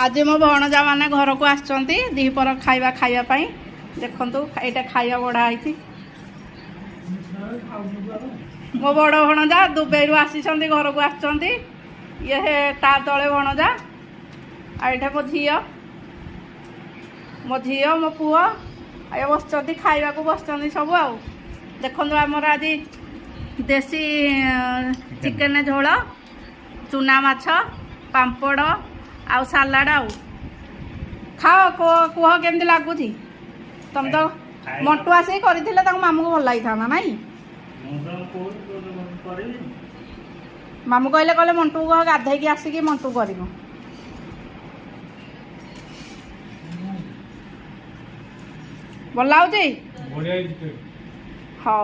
आज मो भणजा मैंने घर को आसपर खाଇବା देखु यहाँ खाଇବା बढ़ाई मो बड़ भणजा दुबई आसी घर को आसुँच ये ता तले भणजा आठ मो झी मो पुआ ये बस खावा को बस सब आ देखो आमर आज देसी चिकेन झोल चूना माछ पांपड़ आउ सालाड आउ खाओ कह केमती लगुच तुम तो मंटू आसिक करते मामू को भल लगी था नाई मामू कहले मंटू को गाधे आसिक मंटू कर भल लगुच हाँ